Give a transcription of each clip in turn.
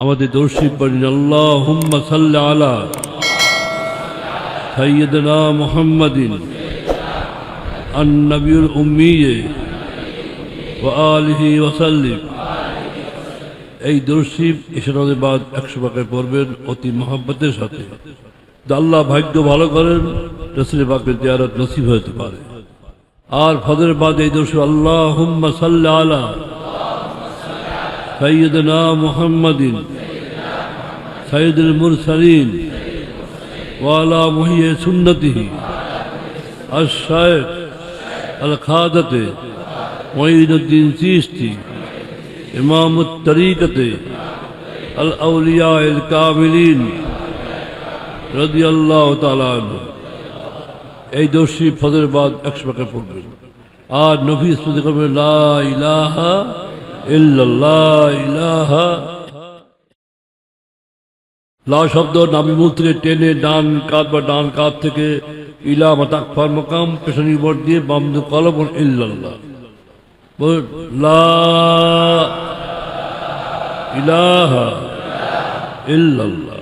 আমাদের দর্শী পড়েন আল্লাহুম্মা সাল্লি আলা সাইয়্যিদিনা মুহাম্মাদিন আন-নবিয়্যিল উম্মি ওয়া আলিহি ওয়া সাল্লিম। এই দর্শী ইশরাতের বাদ 100 টাকায় পড়বেন অতি মহব্বতের সাথে। আল্লাহ ভাগ্য ভালো করেন, রাসূল পাকের জিয়ারত নসিব হতে পারে। আর ফজরের বাদ এই দর্শী আল্লাহুম্মা সাল্লি আলা সাইয়্যিদিনা মুহাম্মাদিন সাইয়্যিদুল মুরসালিন ওয়া আলা মুহইয়ি সুন্নতিহি আশ-শাইখ আল-খাদাতে মুঈনুদ্দিন চিশতি ইমামুত তরিকতে আল-আউলিয়া আল-কামিলিন রাদিয়াল্লাহু তাআলা আনহু। এই দর্শী ফজরের বাদ 100 টাকা পড়বেন। আর নবী ইসলাম করবেন লা ইলাহা ইল্লাল্লাহ, ইলাহা লা শব্দ নাভি মূল থেকে টেনে ডান কাঁধ বা ডান কাঁধ থেকে ইলা মাতাকফার মকাম পেছনের উপর দিয়ে বাম দিকে কলম ইল্লাল্লাহ। লা ইলাহা ইল্লাল্লাহ,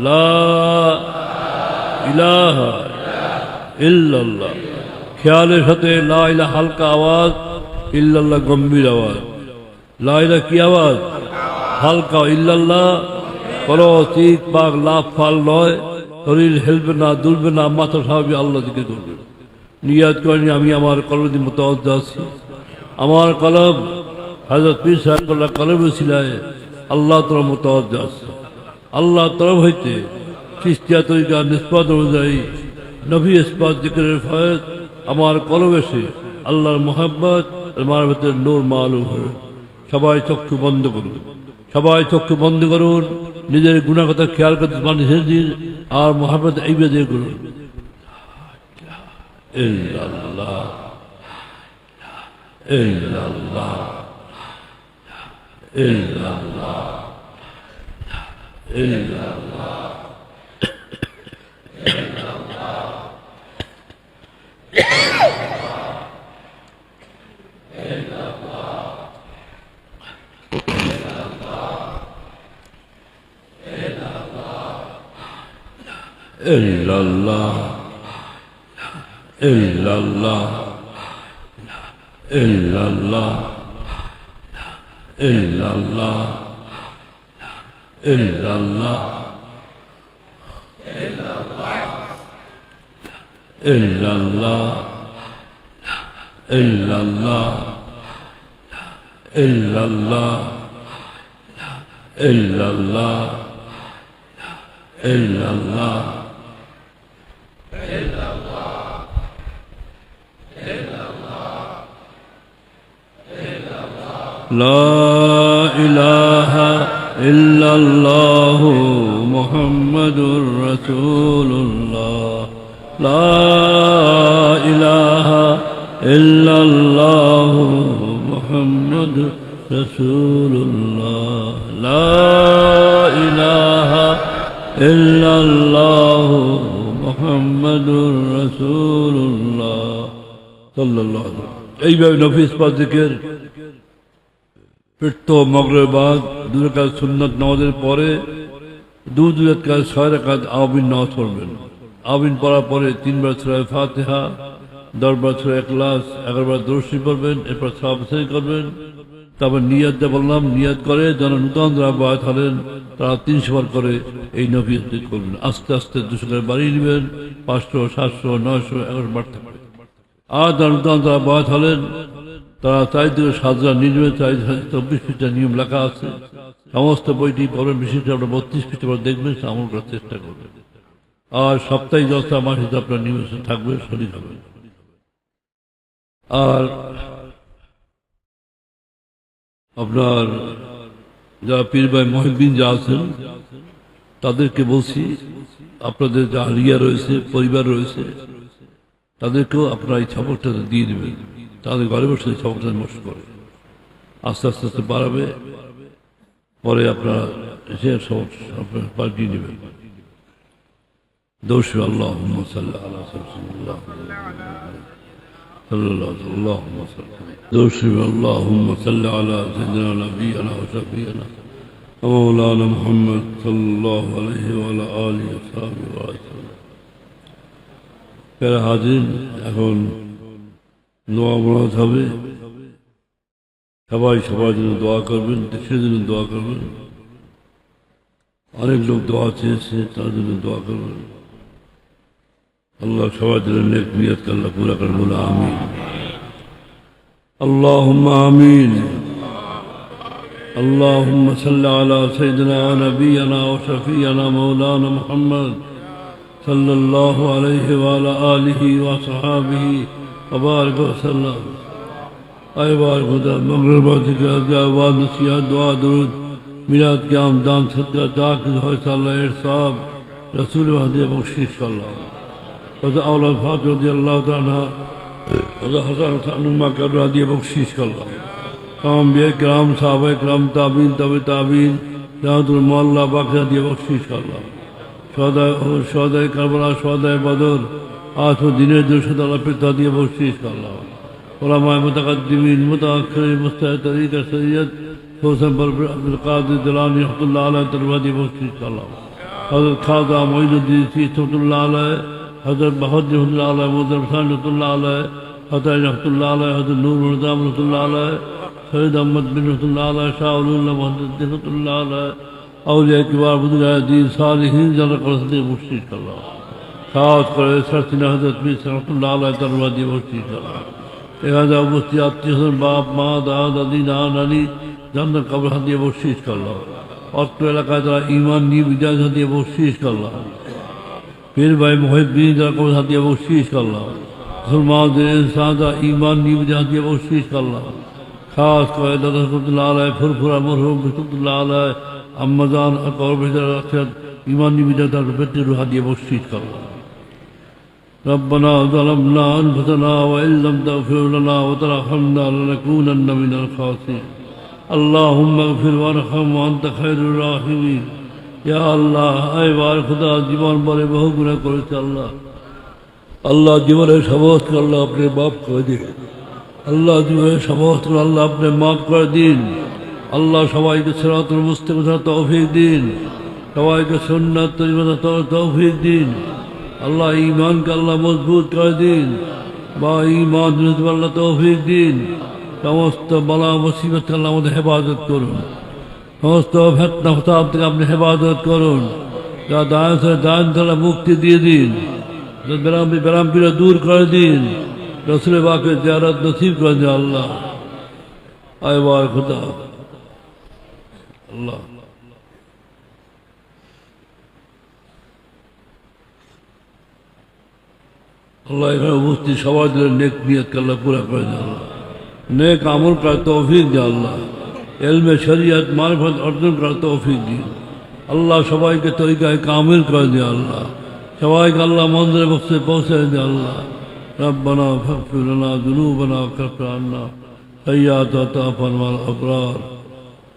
লা ইলাহা ইল্লাল্লাহ। খেয়ালের সাথে লা ইলাহা হালকা আওয়াজ, ইল্লাল্লাহ গম্ভীর আওয়াজ। লা ইলাহা কি আওয়াজ? হালকা। ইল্লাল্লাহ কোনো চিক পাক লাভ ফাল নয়, শরীর হেলবে না, দুলবে না, মাথা স্বাভাবিক আল্লাহ দিকে করবে। নিয়াত করেনি আমি আমার কলমের মতো অর্ধ আছি, আমার কলম হযরত পীর সাহেব কলমের ছিলায় আল্লাহ তরফ মতো অর্ধ আছে। আল্লাহ তরফ হইতে চিশতিয়া তরিকা নিসবত অনুযায়ী নবী ইসবাত জিকিরের ফয়েজ আমার কলম এসে আল্লাহর মোহাব্বত আমার ভেতরে নূর মালুম হবে। সবাই চক্ষু বন্ধ করুন, সবাই চক্ষু বন্ধ করুন, নিজের গুনাহ কথা খেয়াল করতে মানুষের দিন আর মোহাব্বত এই বেদে করুন। ইল্লাল্লাহ ইল্লাল্লাহ ইল্লাল্লাহ ইল্লাল্লাহ illallah illallah illallah illallah illallah illallah illallah illallah illallah illallah لا إله إلا الله محمد رسول الله لا إله إلا الله محمد رسول الله لا إله إلا الله محمد رسول الله صلى الله عليه وسلم। এইভাবে নফিস পাক জিকির ফিরত মাগরিব বাদ 2 রাকাত সুন্নাত নামাজের পরে 2 রাকাত 6 রাকাত আমিন নামাজ পড়বেন। আমিন পড়ার পরে 3 বার সূরা ফাতিহা, 10 বার সূরা ইখলাস, 11 বার দরুদ শরীফ পড়বেন। এরপর সাহাবায়ে করবেন। তারপর নিয়ত বললাম, নিয়ত করে যারা নূতন রাবাত হলেন তারা 300 বার করে এই নফিস জিকির করবেন। আস্তে আস্তে 200 করে বাড়িয়ে নেবেন, 500, 700, 900, 1100 বাড়তে পারে। আর যারা নূতন রাবাত হলেন তারা 4 থেকে 7 বার নিয়ে 24 পৃষ্ঠা নিয়ম লেখা আছে। সমস্ত বইটি পড়বেন, বিশেষ করে আপনার 32 পৃষ্ঠা পর দেখবেন, আমল করার চেষ্টা করবেন। আর সাপ্তাহিক দশটা আমার সাথে আপনার নিয়মিত থাকবে, শরীর হবে। আর আপনার যারা পীর ভাই মহিউদ্দিন যা আছেন তাদেরকে বলছি, আপনাদের যা রিয়া রয়েছে, পরিবার রয়েছে, তাদেরকেও আপনারা এই সবকটা দিয়ে দেবেন। তাদের ঘরে বসে এই সবকটা নষ্ট করে আস্তে আস্তে আস্তে বাড়াবে, পরে আপনারা এসে সবক আপনার পাল্টিয়ে নেবেন। দোষী আল্লাহুম্মা সাল্লি আলা রাসূলিল্লাহ সাল্লাল্লাহু আলাইহি ওয়াসাল্লাম। দোষী আল্লাহুম্মা সাল্লি আলা সাইয়্যিদিনা নাবিয়িনা ওয়া শাফিঈনা مولانا محمد صلى الله عليه وعلى آله وصحبه وسلم প্যারা হাজির এখন দোয়া বানাতে হবে সবাই সবার জন্য দোয়া করবেন দেশের জন্য দোয়া করবেন অনেক লোক দোয়া চেয়েছে তার জন্য দোয়া করবেন আল্লাহ সবার জন্য নেক নিয়ত আল্লাহ পুরা করেন বলে আমিন اللهم آمين اللهم صل على سيدنا ونبينا وشفينا مولانا محمد صلى الله عليه وعلى آله وصحابه وبارك وسلم أي بارك خدا مغرب ذكر آواز نصیحت دعا درود میلاد قیام دان صدقہ جاک ہوئے صلی اللہ ارصاب رسول وحدی بخشش اللہ وذا اولاد فاطمہ رضی اللہ تعالیٰ وذا حسن نما کر رضی بخشش اللہ تمام بے کرام صحابہ کرام تابعین تبع تابعین رحمت المولا باقی رضی بخشش اللہ شہداء کربلا شہداء بدر آسو دینِ درشد اللہ پر رضی بخشش اللہ علماء متقدمین متأخرین مستحق طریقہ شریعت حسن پر عبدالقادر جیلانی رحمۃ اللہ علیہ تربیتی بخشش اللہ حضرت خواجہ معین الدین چشتی رحمۃ اللہ علیہ حضرت بہادر رحمۃ اللہ علیہ محمد حسین رحمۃ اللہ علیہ حضرت رحمۃ اللہ علیہ حضرت نور نظام رحمۃ اللہ علیہ سید احمد بن رحمۃ اللہ علیہ شاہ ولی اللہ محمد رحمۃ اللہ علیہ اولیاء کبار بزرگان دین صالحین جنرل قرصدی بخشش اللہ خاص کرے سرسینہ حضرت میر رحمۃ اللہ علیہ تربیتی بخشش اللہ لہذا مفتی آتی حسن باپ ماں داد عدی نان علی জান্নাত কবর হাদিয়ে বখশিশ করলাম অত্র এলাকায় যারা ঈমান নিয়ে বিজয় হাদিয়ে বখশিশ করলাম পীর ভাই মুহিদ্দিন যারা কবর হাদিয়ে বখশিশ করলাম মুসলমানদের ইনসান যারা ঈমান নিয়ে বিজয় হাদিয়ে বখশিশ করলাম খাস করে দাদা রহমতুল্লাহ আলাইহি ফুরফুরা মরহুম রহমতুল্লাহ আলাইহি আম্মাজান কবর ভিতরে রাখেন ঈমান নিয়ে বিজয় তার পেটে রুহ হাদিয়ে বখশিশ করলাম ربنا ظلمنا أنفسنا وإن لم تغفر لنا وترحمنا لنكونن من الخاسرين اللهم اغفر وارحم وانت خير الراحمين يا الله اي بار خدا জীবন বলে বহু গুনাহ করেছে আল্লাহ আল্লাহ জীবনের সমস্ত আল্লাহ আপনি মাফ করে দিন আল্লাহ জীবনের সমস্ত আল্লাহ আপনি মাফ করে দিন আল্লাহ সবাইকে সিরাতুল মুস্তাকিম তৌফিক দিন সবাইকে সুন্নাত তরিকত তৌফিক দিন আল্লাহ ঈমানকে আল্লাহ মজবুত করে দিন বা ঈমান নিয়ে আল্লাহ তৌফিক দিন সমস্ত বালা মুসিবত আল্লাহ আমাদের হেফাজত করুন সমস্ত ফিতনা ফাসাদ থেকে আপনি হেফাজত করুন যা দান থেকে মুক্তি দিয়ে দিন বেরাম পীড়া দূর করে দিন রসুল পাকের জিয়ারত নসিব করে দিন আল্লাহ আয় বার খুদা আল্লাহ আল্লাহ এখানে উপস্থিত সবার জন্য নেক নিয়তকে আল্লাহ পুরা করে দেন আল্লাহ नेक अमल का तौफीक दे अल्लाह इल्म शरीयत मारिफत अर्जन का तौफीक दी अल्लाह सबाई के तरीका कामिल कर दे अल्लाह सबाई का अल्लाह मंजिल वक्त से पहुँचे दे अल्लाह रब्बना फग़फिर लना ज़ुनूबना वकफ़िर अन्ना सय्यिआत वतअफ़्फ़िना मअल अबरार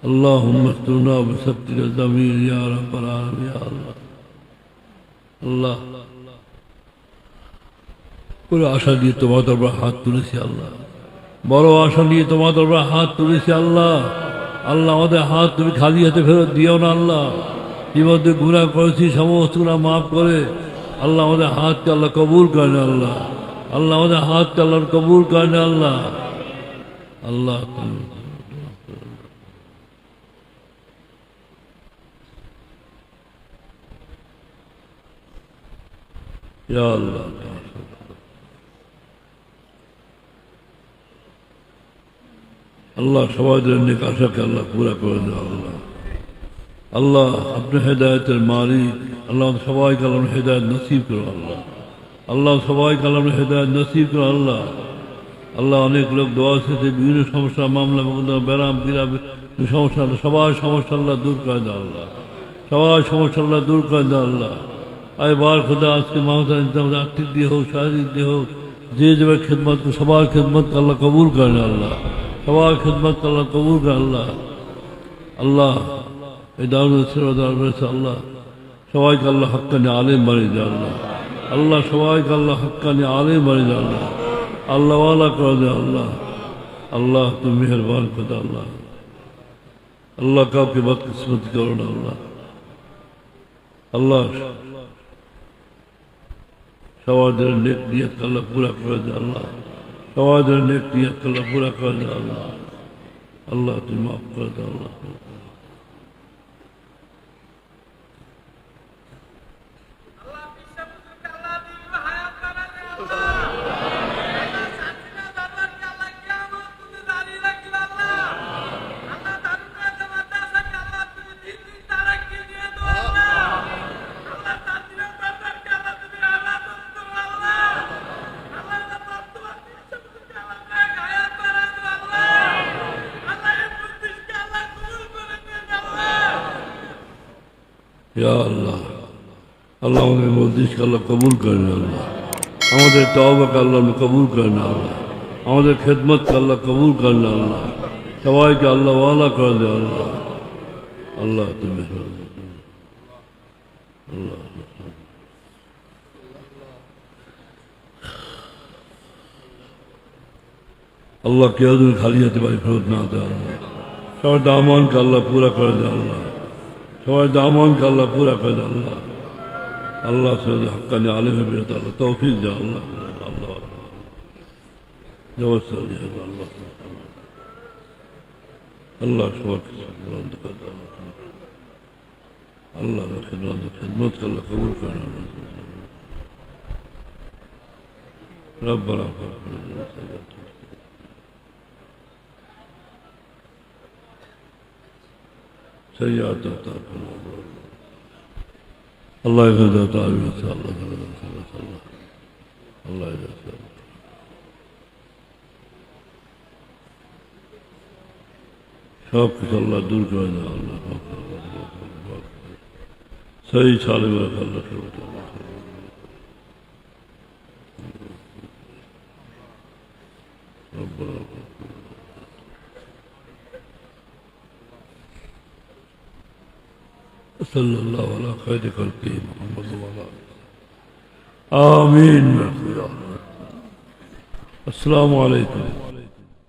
अल्लाहुम्मा अस्तिरना बिसत्रिका ज़मीर या रब्बल आलमीन या अल्लाह अल्लाह पूरे आशा लिए तुम्हारे दरबार हाथ तुलेছি अल्लाह বড় আশা নিয়ে তোমার দরবারে হাত তুলেছি আল্লাহ আল্লাহ আমাদের হাত তুমি খালি হাতে ফেরত দিও না আল্লাহ জীবনে গুনাহ করেছি সমস্ত গুনাহ মাফ করে আল্লাহ আমাদের হাতকে আল্লাহ কবুল করেন আল্লাহ আল্লাহ আমাদের হাতকে আল্লাহ কবুল করেন আল্লাহ আল্লাহ ইয়া আল্লাহ अल्लाह सवाद नेक आशा के अल्लाह पूरा कर दे अल्लाह अल्लाह अपने हिदायत मालिक अल्लाह सवाई का अल्लाह हिदायत नसीब करो अल्लाह अल्लाह सवाई का अल्लाह हिदायत नसीब करो अल्लाह अल्लाह अनेक लोग दुआ से विभिन्न समस्या मामला बैराम पीड़ा समस्या सवाई समस्या अल्लाह दूर कर दे अल्लाह सवाई समस्या अल्लाह दूर कर दे अल्लाह आए बार खुदा आज के मामला इंतजाम आर्थिक दिए हो शारीरिक दिए हो जे जब खिदमत को सवाई खिदमत का अल्लाह कबूल करना अल्लाह सवाल खिदमत अल्लाह कबूल कर अल्लाह अल्लाह अल्लाह सवाई का अल्लाह हक्का ने आलिम बने जा अल्लाह सवाई का अल्लाह हक्का ने आलिम बने जा अल्लाह वाला कर दे अल्लाह अल्लाह तुम मेहरबान खुदा अल्लाह আল্লাহ কাউকে বদকিসমতি করো না আল্লাহ। আল্লাহ সবাদের নেক নিয়ত আল্লাহ পুরা করে দে আল্লাহ। সবাদের নেক নিয়ত আল্লাহ পুরা করে দে আল্লাহ। আল্লাহ তুমি মাফ করে দাও আল্লাহ। ইয়া আল্লাহ, আল্লাহ আমাদের মসজিদকে আল্লাহ কবুল করেন আল্লাহ। আমাদের তওবাকে আল্লাহ কবুল করেন আল্লাহ। আমাদের খেদমতকে আল্লাহ কবুল করেন আল্লাহ। সবাইকে আল্লাহ ওয়ালা করে দেয় আল্লাহ। আল্লাহ তুমি আল্লাহ আল্লাহ কেউ যেন খালি হাতে বাড়ি ফেরত না দেয় আল্লাহ। সবার দামানকে আল্লাহ পুরা করে দেয় আল্লাহ। সবাই দামানকে আল্লাহ পুরা করে দেয় আল্লাহ। আল্লাহ সৈয়দ হক্কানি আলেমের বিরত আল্লাহ তৌফিক দেয় আল্লাহ। আল্লাহ ব্যবস্থা দিয়ে আল্লাহ আল্লাহ সবাইকে আল্লাহ খেদমত আল্লাহ কবুল করেন রব্বানা سيئات الله يهدى تعالى الله الله يهدى সব কিছু আল্লাহ দূর করে দেয় আল্লাহ। সেই সালে আল্লাহ صلى الله على خير خلقه محمد وعلى آله آمين. السلام عليكم.